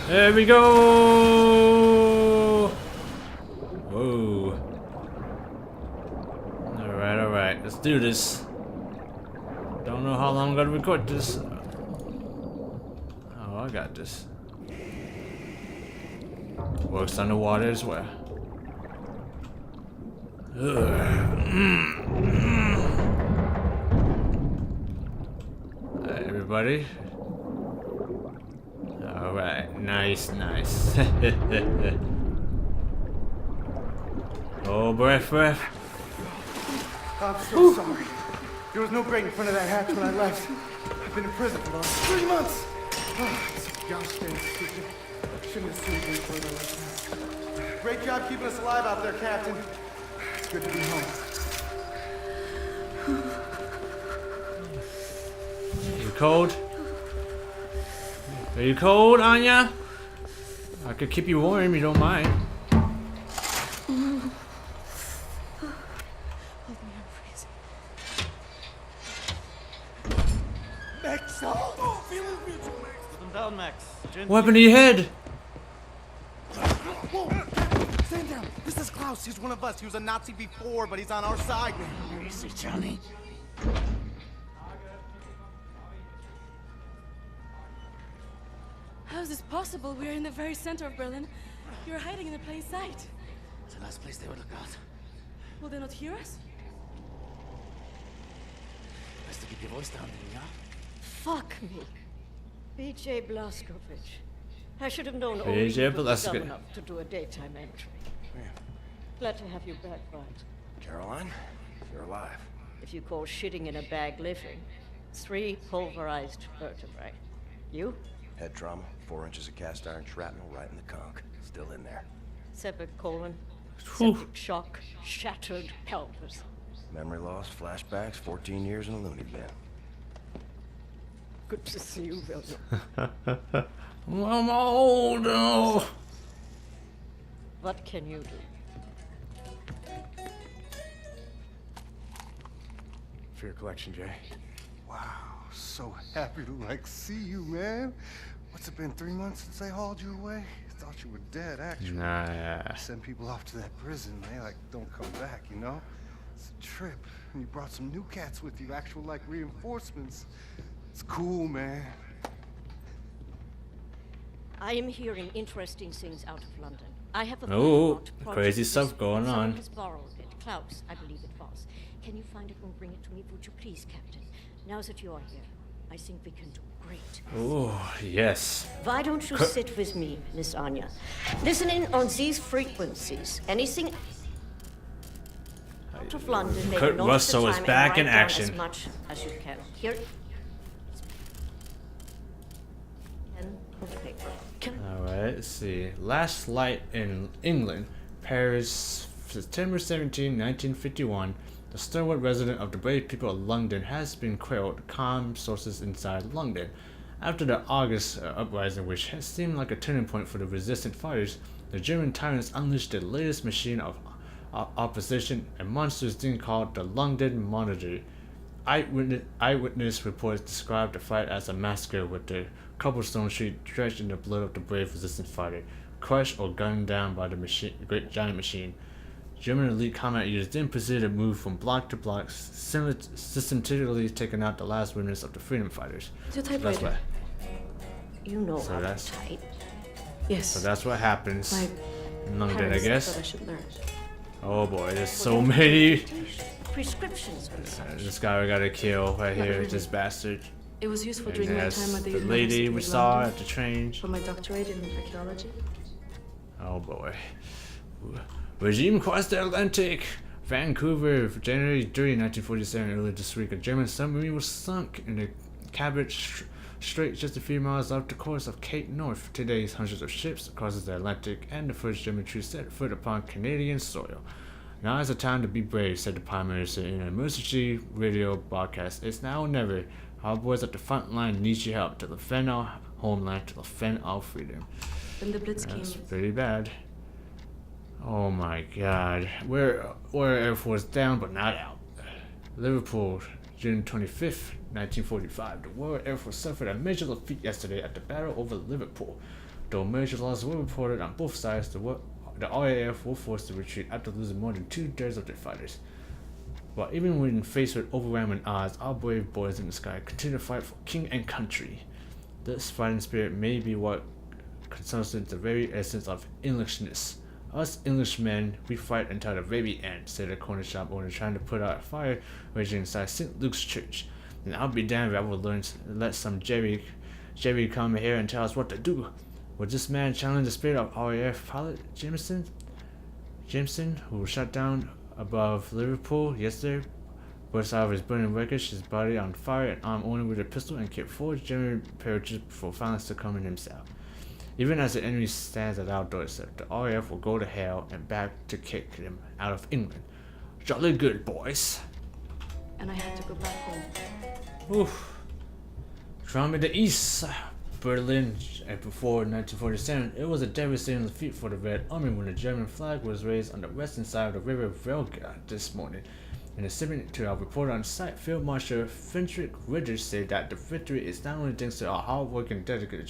There we go! Whoa. Alright, let's do this. Don't know how long I'm gonna record this. Oh, I got this. Works underwater as well. Alright, everybody. Alright, nice. Oh, breath. I'm so sorry. There was no grate in front of that hatch when I left. I've been in prison for the last 3 months. It's a gosh dang stupid. Shouldn't have seen me further like that. Great job keeping us alive out there, Captain. It's good to be home. You cold? Are you cold, Anya? I could keep you warm if you don't mind. Max, oh, feeling mutual, Max. Put them down, Max. What happened to your head? Whoa, stand down. This is Klaus. He's one of us. He was a Nazi before, but he's on our side now. Where is he, Johnny? How is this possible? We're in the very center of Berlin. You're hiding in a plain sight. It's the last place they would look out. Will they not hear us? Best to keep your voice down, yeah? Fuck me. B.J. Blazkowicz. I should have known B.J. only you were dumb Blazkowicz. enough to do a daytime entry. Glad to have you back, Bright. Caroline, you're alive. If you call shitting in a bag living, 3 pulverized vertebrae. You? Head trauma, 4 inches of cast iron shrapnel right in the conch. Still in there. Septic colon, Whew. septic shock, shattered pelvis. Memory loss, flashbacks, 14 years in a loony bin. Good to see you, William. I'm old now. What can you do? For your collection, Jay. Wow, so happy to see you, man. What's it been, 3 months since they hauled you away? Thought you were dead, actually. Nah. Send people off to that prison, they don't come back, you know? It's a trip. And you brought some new cats with you, actual reinforcements. It's cool, man. I am hearing interesting things out of London. I have a Oh, thought project crazy this stuff week. going Someone on. has borrowed it. Klaus, I believe it was. Can you find it and bring it to me, would you please, Captain? Now that you are here, I think we can do great. Oh, yes. Why don't you sit with me, Miss Anya? Listening on these frequencies. Anything out of London, make Kurt note Russell of is the time back and in write down action. as much as you can. Here. Pen and paper. Alright, let's see. Last light in England, Paris, September 17, 1951. The stalwart resident of the brave people of London has been quelled, calm sources inside London. After the August uprising, which has seemed like a turning point for the resistant fighters, the German tyrants unleashed the latest machine of opposition, a monstrous thing called the London Monitor. Eyewitness reports described the fight as a massacre, with the cobblestone street drenched in the blood of the brave resistance fighter, crushed or gunned down by the great giant machine. German elite combat units then proceeded to move from block to block, systematically taking out the last remnants of the freedom fighters. It's a That's typewriter. what. You know So how to that's- type. Yes. So that's what happens My in London, I parents guess. thought I should learn. Oh boy, there's so many. Prescriptions and such. This guy we gotta kill right here, this bastard. It was useful And during my that's time at the the lady University we of saw London at the train. for my doctorate in archaeology. Oh boy. Regime crossed the Atlantic. Vancouver, January 3, 1947. Earlier this week, a German submarine was sunk in the Cabot Strait just a few miles off the coast of Cape North. Today, hundreds of ships crosses the Atlantic, and the first German troops set foot upon Canadian soil. Now is the time to be brave, said the Prime Minister in an emergency radio broadcast. It's now or never. Our boys at the front line need your help to defend our homeland, to defend our freedom. Then the Blitz That's came. pretty bad. Oh my god. We're Air Force down but not out. Liverpool, June 25th, 1945. The Royal Air Force suffered a major defeat yesterday at the Battle over Liverpool. Though major losses were reported on both sides, the RAF were forced to retreat after losing more than 2/3 of their fighters. But even when faced with overwhelming odds, our brave boys in the sky continue to fight for king and country. This fighting spirit may be what constitutes the very essence of Englishness. Us Englishmen, we fight until the very end, said a corner shop owner trying to put out a fire raging inside St. Luke's Church. And I'll be damned if I will let some Jerry come here and tell us what to do. Would this man challenge the spirit of RAF pilot Jameson, who was shot down above Liverpool yesterday, burst out of his burning wreckage, his body on fire, and armed only with a pistol, and killed 4 German paratroopers before finally succumbing himself. Even as the enemy stands at our doorstep, the RAF will go to hell and back to kick him out of England. Jolly good, boys. And I had to go back home. Oof. From the east, Berlin, before 1947, it was a devastating defeat for the Red Army when the German flag was raised on the western side of the River Volga this morning. In a statement to our reporter on site, Field Marshal Frederick Ritter said that the victory is not only thanks to our hard-working and dedicated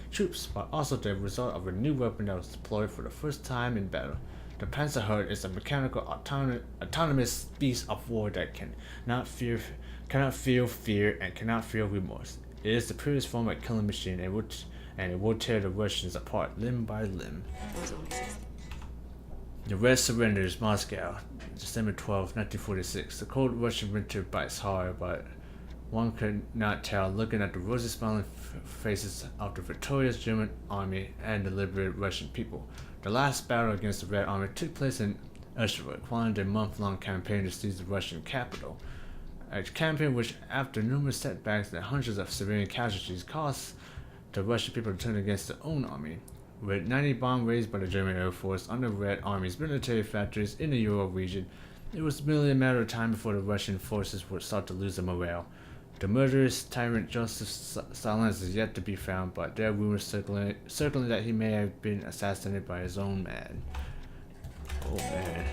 troops, but also the result of a new weapon that was deployed for the first time in battle. The Panzerherd is a mechanical autonomous beast of war that cannot feel fear and cannot feel remorse. It is the purest form of killing machine, and it will tear the Russians apart limb by limb. The Red surrenders Moscow, December 12, 1946. The cold Russian winter bites hard, but one could not tell looking at the rosy smiling faces of the victorious German army and the liberated Russian people. The last battle against the Red Army took place in Auschwitz, following their month-long campaign to seize the Russian capital. A campaign which, after numerous setbacks and hundreds of civilian casualties, caused the Russian people to turn against their own army. With 90 bombs raised by the German Air Force on the Red Army's military factories in the Euro region, it was merely a matter of time before the Russian forces would start to lose their morale. The murderous tyrant Joseph Stalin is yet to be found, but there are rumors circling that he may have been assassinated by his own man. Oh man.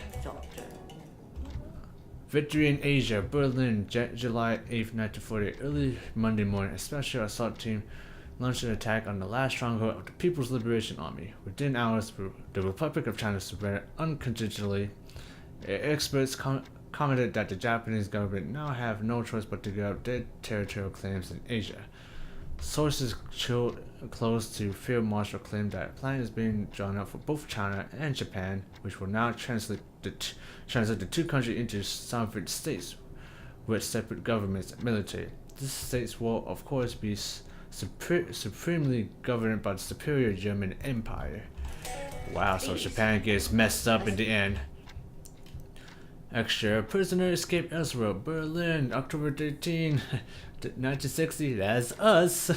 Victory in Asia, Berlin, July 8, 1948. Early Monday morning, a special assault team launched an attack on the last stronghold of the People's Liberation Army. Within hours, the Republic of China surrendered unconditionally. Experts commented that the Japanese government now have no choice but to give up their territorial claims in Asia. Sources close to Field Marshal claimed that a plan is being drawn up for both China and Japan, which will now translate the two countries into sovereign states with separate governments and military. These states will, of course, be supremely governed by the superior German Empire. Wow, so Japan gets messed up in the end. Extra prisoner escaped elsewhere. Berlin, October 13, 1960. That's us.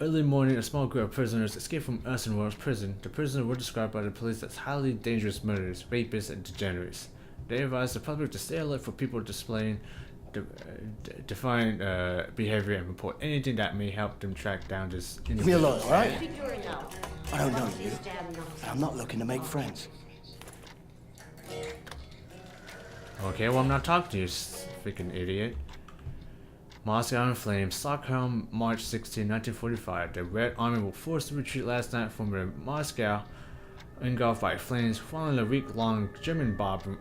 Early morning, a small group of prisoners escaped from Earthenworld's prison. The prisoners were described by the police as highly dangerous murderers, rapists, and degenerates. They advised the public to stay alert for people displaying defiant behavior and report anything that may help them track down this individual. Leave me alone, all right? I don't know you, and I'm not looking to make friends. Okay, well, I'm not talking to you, freaking idiot. Moscow in flames. Stockholm, March 16, 1945. The Red Army was forced to retreat last night from Moscow, engulfed by flames, following a week-long German bomb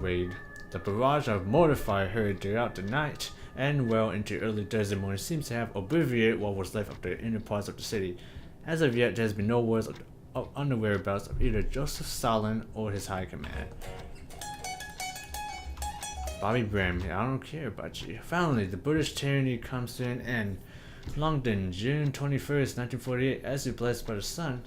raid. The barrage of mortar fire heard throughout the night and well into early Thursday morning seems to have obliterated what was left of the inner parts of the city. As of yet, there has been no words on the whereabouts of either Joseph Stalin or his high command. Bobby Brim, I don't care about you. Finally, the British tyranny comes to an end. London, June 21st, 1948. As if blessed by the sun,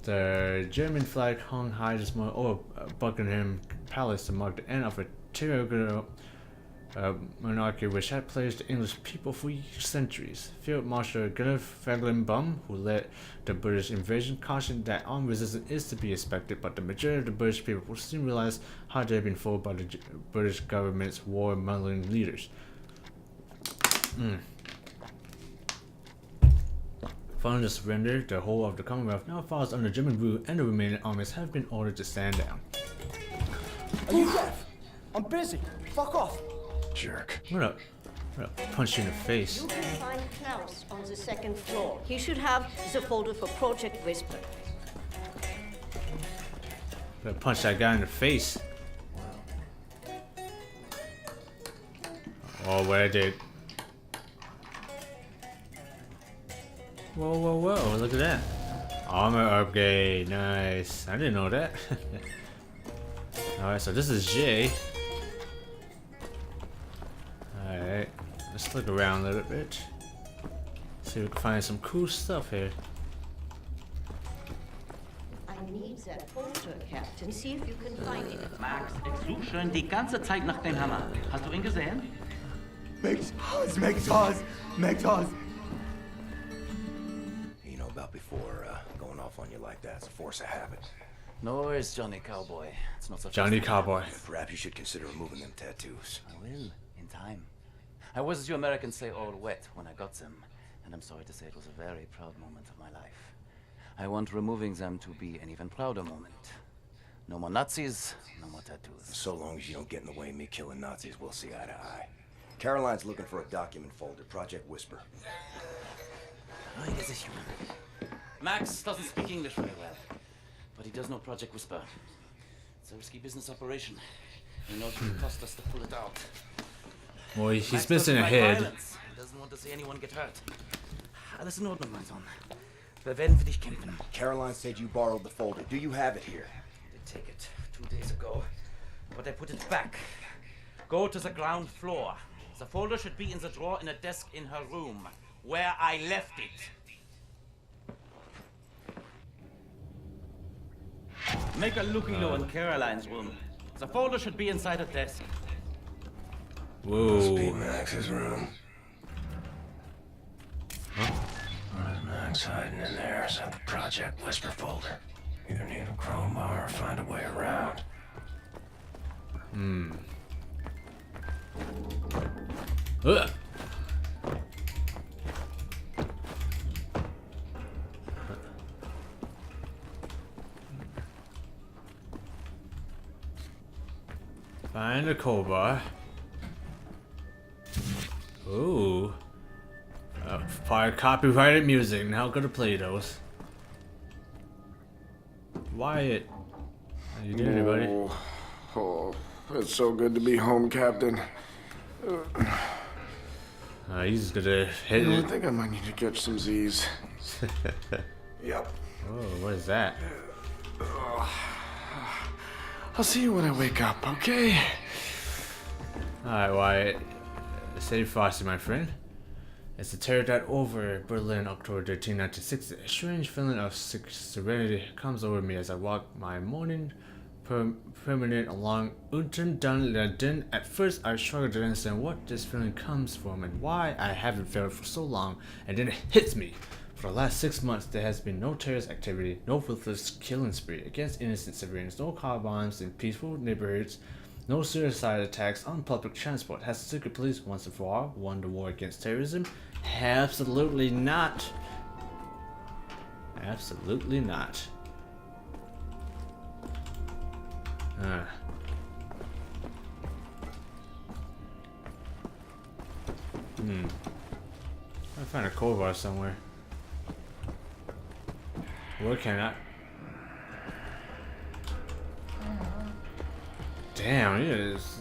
the German flag hung high this morning over Buckingham Palace to mark the end of a tyrannical monarchy which had plagued the English people for centuries. Field Marshal Bum, who led the British invasion, cautioned that armed resistance is to be expected, but the majority of the British people will soon realize how they had been fooled by the British government's war-mongering leaders. Following the surrender, the whole of the Commonwealth now falls under German rule, and the remaining armies have been ordered to stand down. Are you deaf? I'm busy. Fuck off. Jerk. What up? I'm gonna punch you in the face. You can find Klaus on the second floor. He should have the folder for Project Whisper. I'm gonna punch that guy in the face. Oh, what I did. Whoa, whoa, whoa, look at that. Armor upgrade, nice. I didn't know that. Alright, so this is J. Alright, let's look around a little bit. See if we can find some cool stuff here. I need that folder, Captain. See if you can find it. Max, ich suche schon die ganze Zeit nach dem Hammer. Hast du ihn gesehen? Meg's You know about before going off on you like that. It's a force of habit. No worries, Johnny Cowboy. It's not such Johnny Cowboy. Perhaps you should consider removing them tattoos. I will, in time. I was, as you Americans say, all wet when I got them. And I'm sorry to say it was a very proud moment of my life. I want removing them to be an even prouder moment. No more Nazis, no more tattoos. So long as you don't get in the way of me killing Nazis, we'll see eye to eye. Caroline's looking for a document folder, Project Whisper. Rede sich, Junge. Max doesn't speak English very well, but he does know Project Whisper. It's a risky business operation. He knows it will cost us to pull it out. Well, he's Max missing a doesn't like head. violence. He doesn't want to see anyone get hurt. Alles in Ordnung, mein Sohn. Wir werden für dich kämpfen. Caroline said you borrowed the folder. Do you have it here? I did take it 2 days ago, but I put it back. Go to the ground floor. The folder should be in the drawer in a desk in her room, where I left it. Make a looky-loo in Caroline's room. The folder should be inside her desk. Must be Whoa. Max's room. Where's Max hiding in there? Is that the Project Whisper folder? Either need a crowbar or find a way around. Ugh. Find a crowbar. Ooh. Fire copyrighted music. Now gonna play those. Wyatt. How you doing, buddy? Oh, it's so good to be home, Captain. He's gonna hit I it. think I might need to catch some Z's. Yep. Oh, what is that? I'll see you when I wake up, okay? Alright, Wyatt. Stay frosty, my friend. As the terror died over Berlin, October 13, 1960, a strange feeling of serenity comes over me as I walk my morning permanent along Unten den Linden. At first, I struggled to understand what this feeling comes from and why I haven't felt for so long, and then it hits me. For the last 6 months, there has been no terrorist activity, no ruthless killing spree against innocent civilians, no car bombs in peaceful neighborhoods, no suicide attacks on public transport. Has the secret police once and for all won the war against terrorism? Absolutely not. Absolutely not. I find a cold bar somewhere. Where can I? Damn, it is.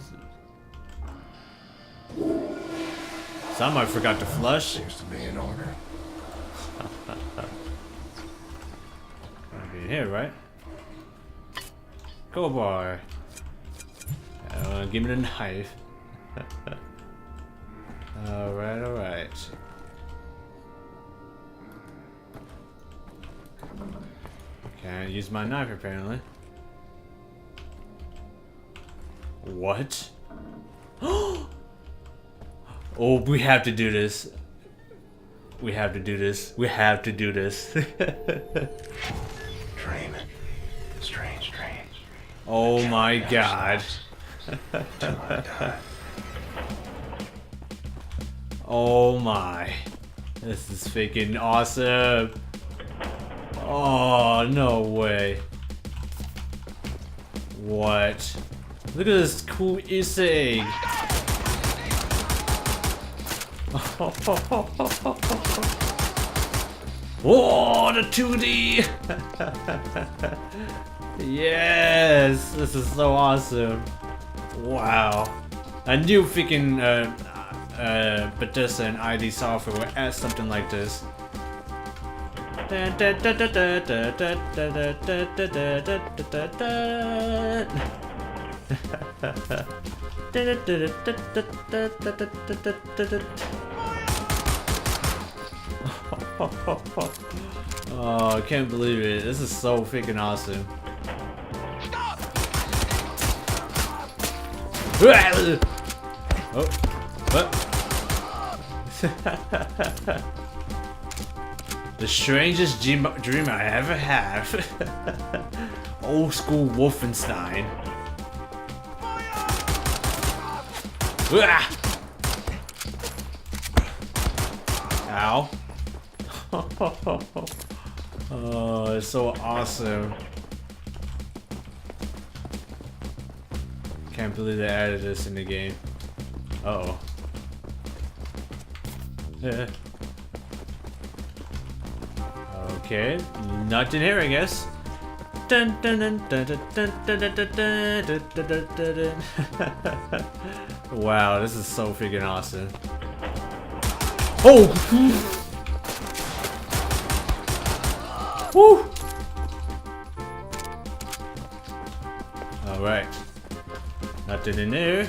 Somebody forgot to flush. Seems to be in order. Gotta be in here, right? Cold bar. Give me the knife. Alright, alright. Can't use my knife apparently. What? Oh, we have to do this. We have to do this. We have to do this. Dreaming. Strange dreams. Oh my god. Oh my. This is freaking awesome. Oh, no way. What? Look at this cool Easter egg. Oh, the 2D! Yes! This is so awesome. Wow. I knew freaking Bethesda and ID Software would add something like this. Oh, I can't believe it. This is so freaking awesome. Oh, what? The strangest dream I ever had. Old school Wolfenstein. Ow. Oh, it's so awesome. Can't believe they added this in the game. Uh-oh. Yeah. Okay, nothing here, I guess. Dun, dun, dun, dun, dun, dun, dun, dun, dun, dun, dun, dun, dun. Wow, this is so freaking awesome. Oh! Woo! Alright. Nothing in there.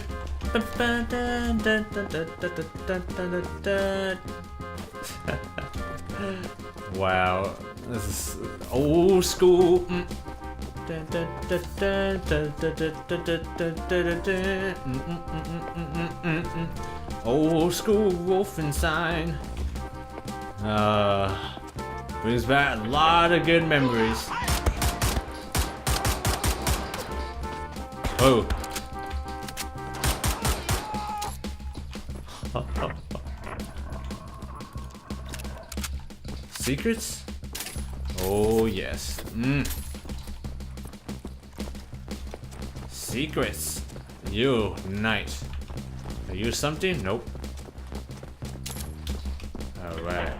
Wow, this is old school. Old school Wolfenstein. Brings back a lot of good memories. Oh. Secrets? Oh yes. Secrets. You, nice. Are you something? Nope. Alright.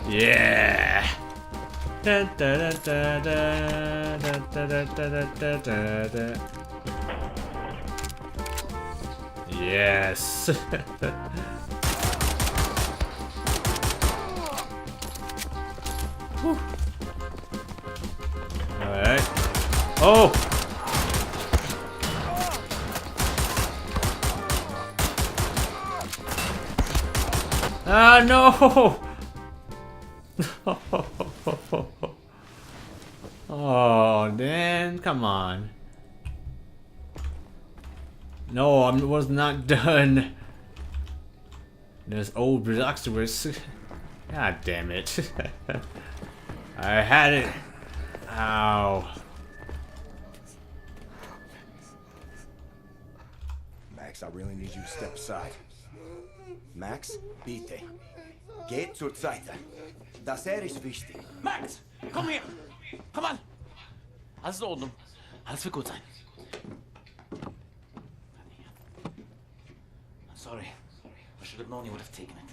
Yeah. Da, da, da, da, da, da, da, da, da, da, da. Yes. Alright. Oh! Ah, no! Oh, man, come on. No, I was not done. There's old Stutters. God damn it. I had it. Ow. Max, I really need you to step aside. Max, bitte. Geht zur Seite. Das ist wichtig. Max, komm her! Komm an! Alles in Ordnung. Alles wird gut sein. Sorry. I should have known you would have taken it.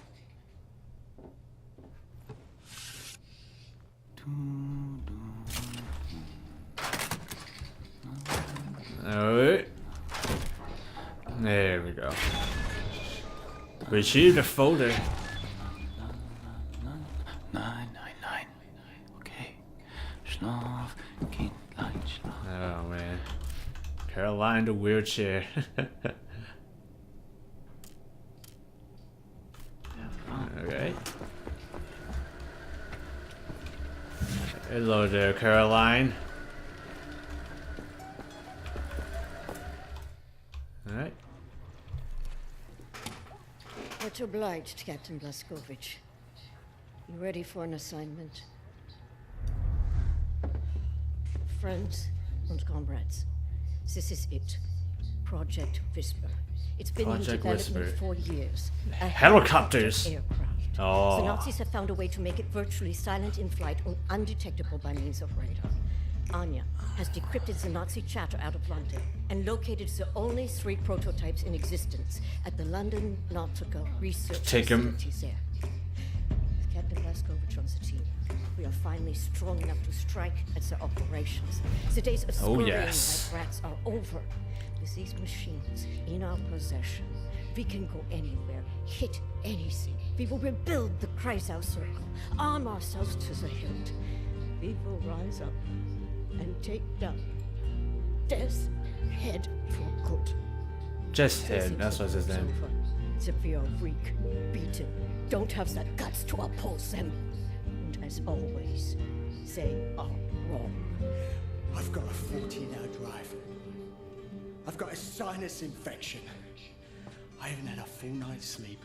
Alright. There we go. Retrieve the folder. 999. Okay. Schlaf, Kindlein, schlaf. Oh man. Caroline in the wheelchair. Okay. Hello there, Caroline. Alright. Much obliged, Captain Blazkowicz. You ready for an assignment? Friends and comrades, this is it. Project Whisper. It's been in Project development Whisper. for years. A Helicopters. aircraft. Oh. The Nazis have found a way to make it virtually silent in flight and undetectable by means of radar. Anya, has decrypted the Nazi chatter out of London and located the only 3 prototypes in existence at the London Nautica Research Facilities there. With Captain Blaskovich on the team, we are finally strong enough to strike at their operations. The days of scurrying like rats are over. With these machines in our possession, we can go anywhere, hit anything. We will rebuild the Kreisau Circle, arm ourselves to the hilt. We will rise up and take down Death's Head for good. Just Head, that's what's his name. That we are weak, beaten, don't have the guts to oppose them. And as always, they are wrong. I've got a 14-hour drive. I've got a sinus infection. I haven't had a full night's sleep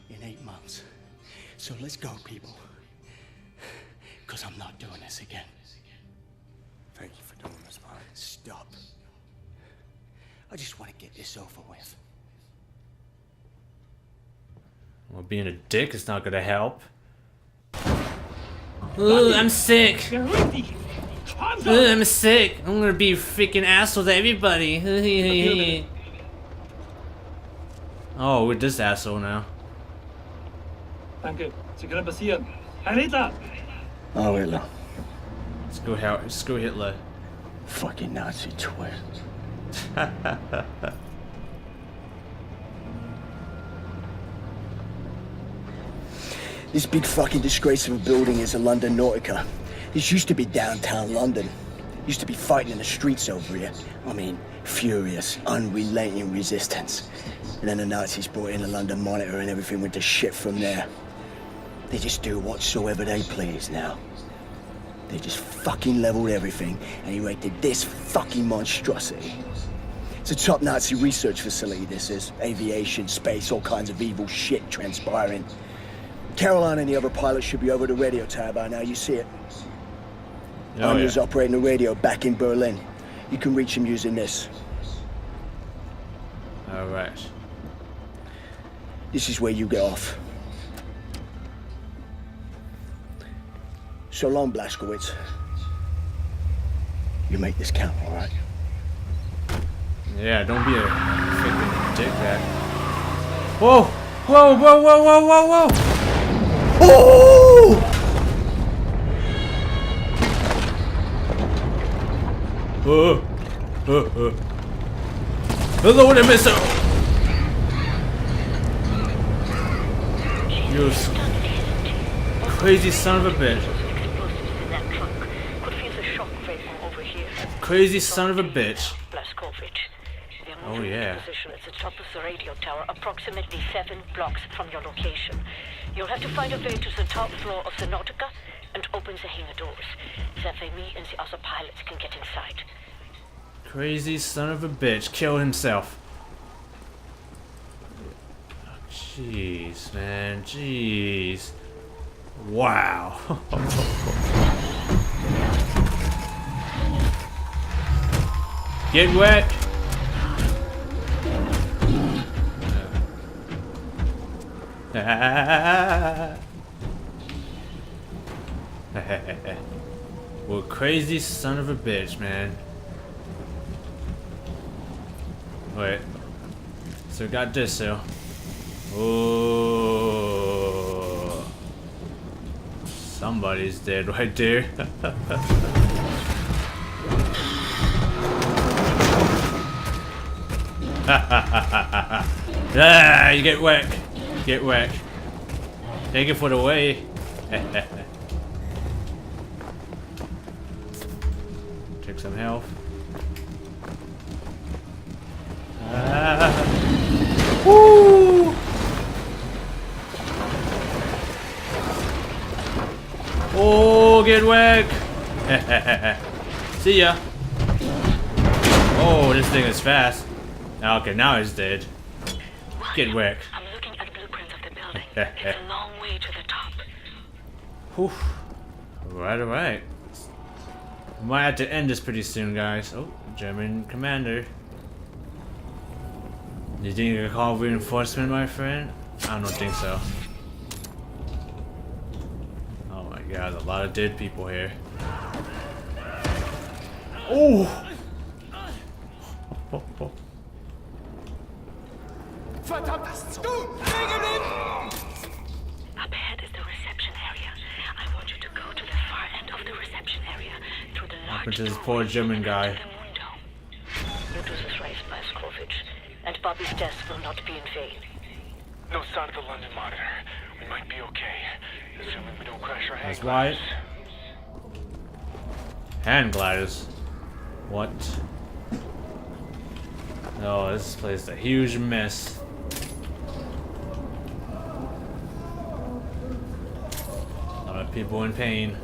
in 8 months. So let's go, people. Because I'm not doing this again. Thank you for doing this, man. Stop. I just want to get this over with. Well, being a dick is not gonna help. Ooh, I'm sick. Ooh, I'm sick. I'm gonna be a freaking asshole to everybody. Oh, we're this asshole now. Danke. Sie können passieren. Herr Hitler! Oh, Hitler. Screw Hitler. Fucking Nazi twit. This big fucking disgrace of a building is a London Nautica. This used to be downtown London. Used to be fighting in the streets over here. I mean, furious, unrelenting resistance. And then the Nazis brought in the London Monitor and everything went to shit from there. They just do whatsoever they please now. They just fucking leveled everything and erected this fucking monstrosity. It's a top Nazi research facility, this is. Aviation, space, all kinds of evil shit transpiring. Caroline and the other pilots should be over the radio tower by now, you see it. Oh, Anya's yeah. operating the radio back in Berlin. You can reach him using this. Alright. This is where you get off. So long, Blazkowicz. You make this count, all right? Yeah, don't be a freaking dickbag. Whoa! Whoa, whoa, whoa, whoa, whoa, whoa! Oh! Hello, the missile! You crazy son of a bitch. Crazy son of a bitch. Oh yeah. Position at the top of the radio tower, approximately 7 blocks from your location. You'll have to find a way to the top floor of the Nautica and open the hangar doors. That way me and the other pilots can get inside. Crazy son of a bitch killed himself. Jeez, man. Jeez. Wow. Get wet. Well, crazy son of a bitch, man. Wait. So we got this, so. Oh. Somebody's dead right there. Ah, you get whacked. Get whacked. Take it for the way. Take some health. Woo! Oh, get whacked. See ya. Oh, this thing is fast. Okay, now he's dead. Get whacked. I'm looking at blueprints of the building. It's a long way to the top. Whew. Alright. Might have to end this pretty soon, guys. Oh, German commander. You think you can call reinforcement, my friend? I don't think so. Oh my god, a lot of dead people here. Oh! Verdammt, das ist gut! Wegen dem! Up ahead is the reception area. I want you to go to the far end of the reception area through the large Happened to this poor German guy. Brutus is raised by Scrovage, and Bobby's death will not be in vain. No sign of the London monitor. We might be okay, assuming we don't crash our hang That's right. Hand gliders. What? Oh, this place is a huge mess. A lot of people in pain.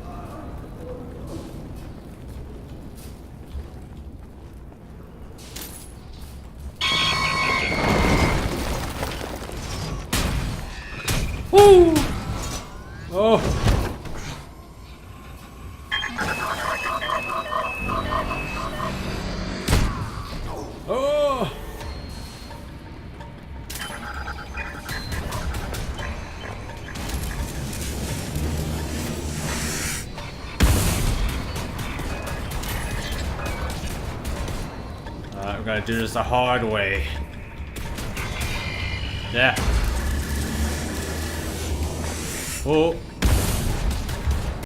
Woo! Oh! Oh! Alright, we're gonna do this the hard way. Yeah. Oh.